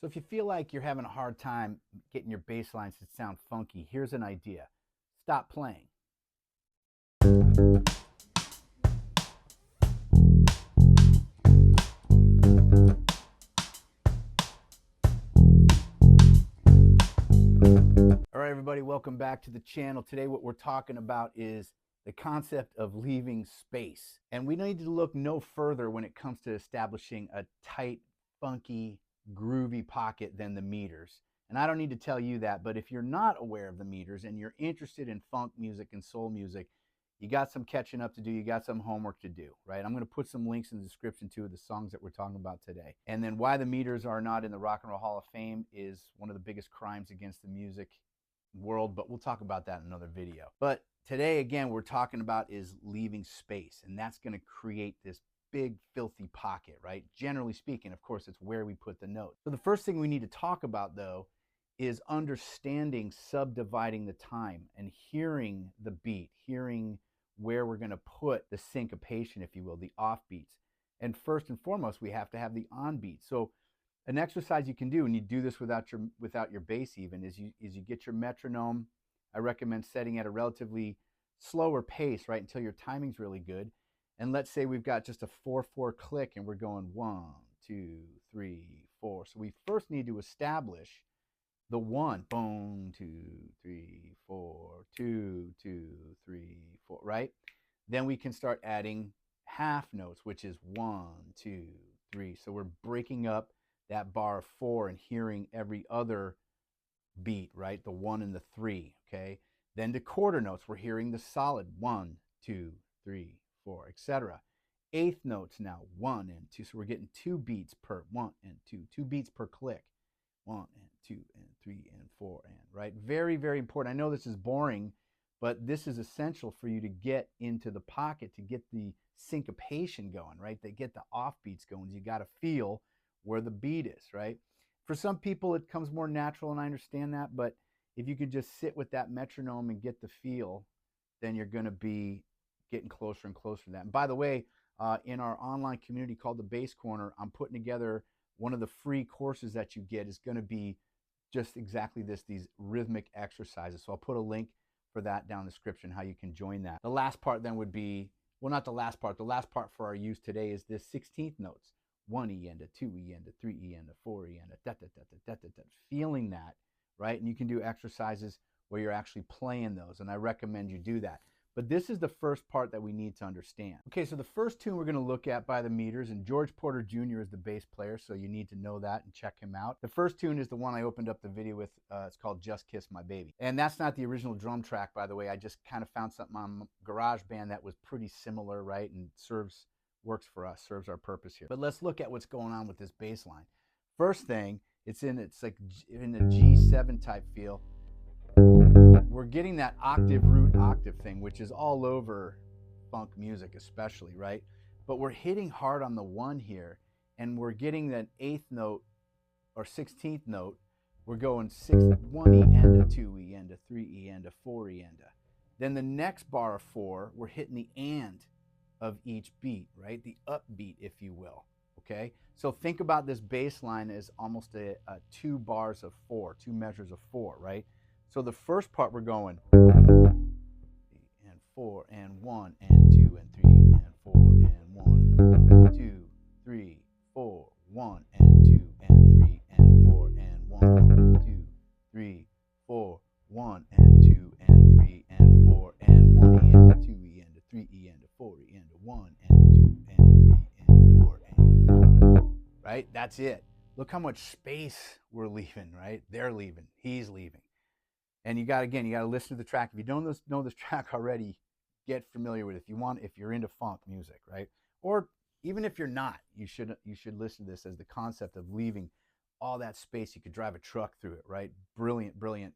So if you feel like you're having a hard time getting your bass lines to sound funky, here's an idea. Stop playing. All right, everybody, welcome back to the channel. Today, what we're talking about is the concept of leaving space. And we need to look no further when it comes to establishing a tight, funky, groovy pocket than the meters. And I don't need to tell you that, but if you're not aware of the meters and you're interested in funk music and soul music, you got some catching up to do. You got some homework to do, right? I'm going to put some links in the description too of the songs that we're talking about today. And then why the meters are not in the Rock and Roll Hall of Fame is one of the biggest crimes against the music world, but we'll talk about that in another video. But today, again, we're talking about is leaving space, and that's going to create this big filthy pocket, right? Generally speaking, of course, it's where we put the note. So the first thing we need to talk about, though, is understanding subdividing the time and hearing the beat, hearing where we're going to put the syncopation, if you will, the off beats. And first and foremost, we have to have the on beat. So an exercise you can do, and you do this without your bass even, is you get your metronome. I recommend setting at a relatively slower pace, right, until your timing's really good. And let's say we've got just a 4/4 click and we're going 1, 2, 3, 4. So we first need to establish the 1, boom, 2, 3, 4, 2, 2, 3, 4, right? Then we can start adding half notes, which is 1, 2, 3. So we're breaking up that bar of 4 and hearing every other beat, right? The 1 and the 3, okay? Then to quarter notes, we're hearing the solid 1, 2, 3, 4, etc. Eighth notes now, 1 and 2. So we're getting 2 beats per 1 and 2, 2 beats per click. 1 and 2 and 3 and 4 and, right? Very, very important. I know this is boring, but this is essential for you to get into the pocket, to get the syncopation going, right? To get the offbeats going. You got to feel where the beat is, right? For some people, it comes more natural, and I understand that, but if you could just sit with that metronome and get the feel, then you're going to be getting closer and closer to that. And by the way, in our online community called the Bass Corner, I'm putting together one of the free courses that you get is going to be just exactly this, these rhythmic exercises. So I'll put a link for that down in the description, how you can join that. The last part then would be, well, not the last part. The last part for our use today is this 16th notes. 1 E and a 2 E and a 3 E and a 4 E and a da da da da da da da. Feeling that, right? And you can do exercises where you're actually playing those, and I recommend you do that. But this is the first part that we need to understand. Okay, so the first tune we're going to look at by the meters, and George Porter Jr. is the bass player, so you need to know that and check him out. The first tune is the one I opened up the video with. It's called Just Kiss My Baby. And that's not the original drum track, by the way. I just kind of found something on GarageBand that was pretty similar, right, and works for us, serves our purpose here. But let's look at what's going on with this bass line. First thing, it's like in a G7 type feel. We're getting that octave root octave thing, which is all over funk music especially, right? But we're hitting hard on the 1 here, and we're getting that 8th note or 16th note. We're going 1 E and a 2 E and a 3 E and a 4 E and a. Then the next bar of 4, we're hitting the and of each beat, right? The upbeat, if you will, okay? So think about this bass line as almost a 2 bars of 4, 2 measures of 4, right? So the first part we're going and 4 and 1 and 2 and 3 and 4 and 1, 2, 3, 4, 1 and 2 and 3 and 4 and 1, 2, 3, 4, 1 and 2 and 3 and 4 and 1 E and a 2 E and a 3 E and a 4 E and a 1 and 2 and 3 and 4 and, right? That's it. Look how much space we're leaving, right? They're leaving. He's leaving. And you got to listen to the track. If you don't know this track already, get familiar with it. If you're into funk music, right? Or even if you're not, you should listen to this as the concept of leaving all that space. You could drive a truck through it, right? Brilliant, brilliant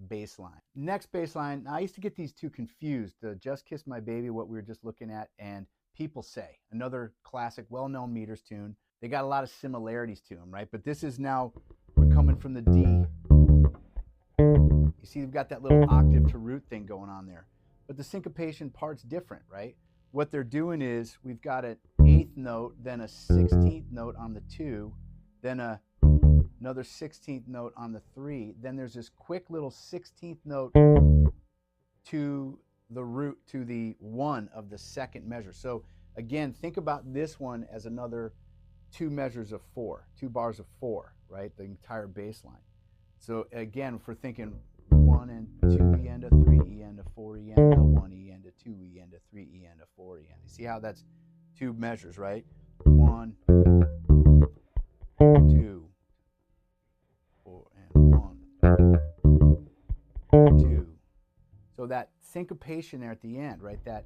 bass line. Next bass line, I used to get these two confused. Just Kiss My Baby, what we were just looking at, and People Say, another classic, well-known meters tune. They got a lot of similarities to them, right? But this is now, we're coming from the D. You see, we've got that little octave to root thing going on there. But the syncopation part's different, right? What they're doing is we've got an 8th note, then a 16th note on the 2, then a another 16th note on the 3. Then there's this quick little 16th note to the root, to the 1 of the second measure. So again, think about this one as another 2 measures of 4, 2 bars of 4, right? The entire bass line. So again, if we're thinking 1 and 2 E and a 3 E and a 4 E and a 1 E and a 2 E and a 3 E and a 4 E and. You see how that's 2 measures, right? 1, 2, 4, and 1, 2. So that syncopation there at the end, right? That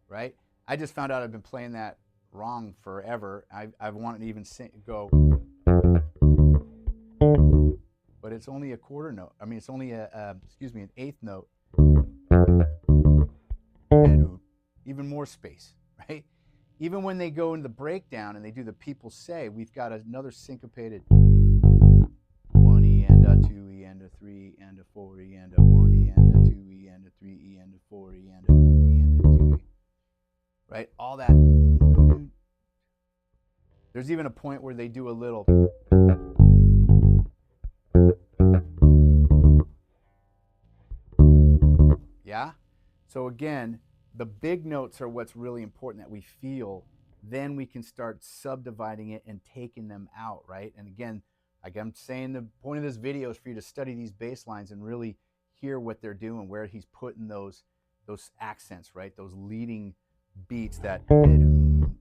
right? I just found out I've been playing that wrong forever. I've wanted to even go, but it's only a quarter note. I mean, it's only excuse me, an 8th note. Even more space, right? Even when they go into the breakdown and they do the people say, we've got another syncopated 1 E and a 2 E and a 3 and a 4 E and a 1 E and a 2 E and a 3 E and a 4 E and a 1 E and a 2 E. Right? All that. There's even a point where they do a little. Yeah? So again, the big notes are what's really important that we feel. Then we can start subdividing it and taking them out, right? And again, like I'm saying, the point of this video is for you to study these bass lines and really hear what they're doing, where he's putting those accents, right? Those leading beats, that kind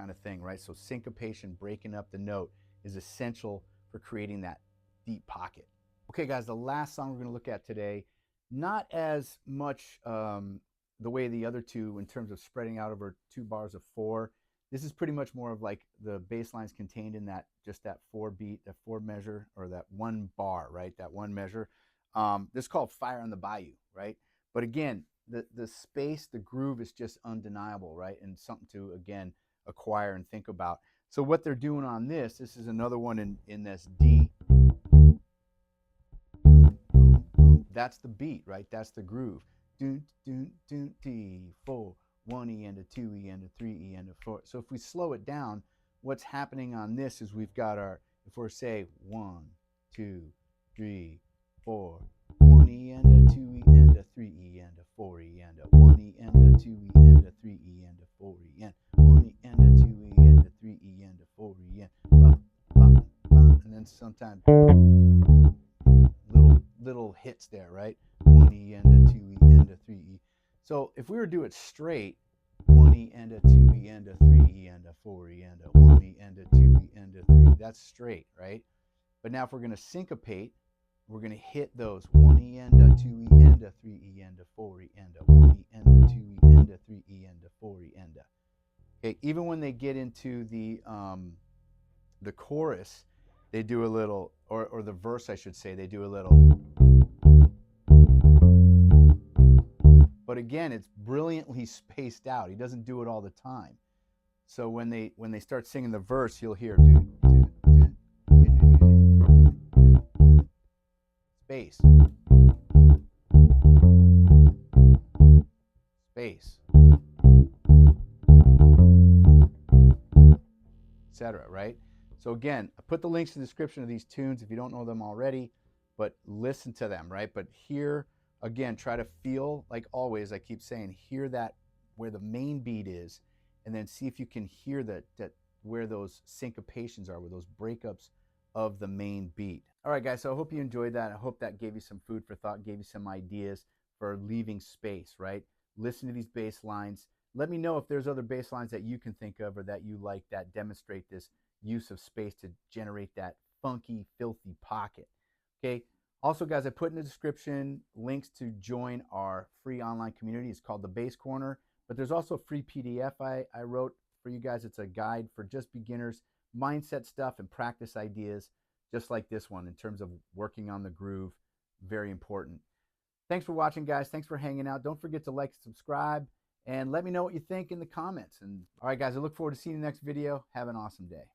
of thing, right? So syncopation, breaking up the note, is essential for creating that deep pocket. Okay, guys, the last song we're going to look at today, not as much the way the other two in terms of spreading out over 2 bars of 4. This is pretty much more of like the bass lines contained in that, just that 4 beat, that 4 measure, or that 1 bar, right? That 1 measure. This is called Fire on the Bayou, right? But again, the space, the groove is just undeniable, right? And something to, again, acquire and think about. So what they're doing on this is another one in this D. That's the beat, right? That's the groove. Do, do, do, D, 4, 1 E and a 2 E and a 3 E and a 4. So if we slow it down, what's happening on this is we've got our, if we're say 1, 2, 3, 4, 1 E and a 2 E and a 3 E and a 4 E and a 1 E and a 2 E and a 3 E and a 4 E and 1 E and a 2 E and a 3 E and a 4 E and bum, bum, bum, and then sometimes little hits there, right? 1 E and a 2 E and a 3 E. So if we were to do it straight, 1 E and a 2 E and a 3 E and a 4 E and a 1 E and a 2 E and a 3, that's straight, right? But now if we're going to syncopate, we're going to hit those 1 E and a 2 E and a 3 E and a 4 E and a 1 E and a 2 E and a 3 E and a 4 E and a. Okay, even when they get into the chorus, they do a little, or the verse I should say, they do a little. But again, it's brilliantly spaced out. He doesn't do it all the time. So when they start singing the verse, you'll hear space, space, etc. Right? So again, I put the links in the description of these tunes if you don't know them already, but listen to them, right? But here, again, try to feel, like always, I keep saying, hear that where the main beat is, and then see if you can hear that where those syncopations are, where those breakups of the main beat. All right, guys, so I hope you enjoyed that. I hope that gave you some food for thought, gave you some ideas for leaving space, right? Listen to these bass lines. Let me know if there's other bass lines that you can think of or that you like that demonstrate this use of space to generate that funky, filthy pocket. Okay. Also, guys, I put in the description links to join our free online community. It's called the Bass Corner, but there's also a free PDF I wrote for you guys. It's a guide for just beginners, mindset stuff and practice ideas, just like this one in terms of working on the groove. Very important. Thanks for watching, guys. Thanks for hanging out. Don't forget to like, subscribe, and let me know what you think in the comments. And all right, guys, I look forward to seeing you in the next video. Have an awesome day.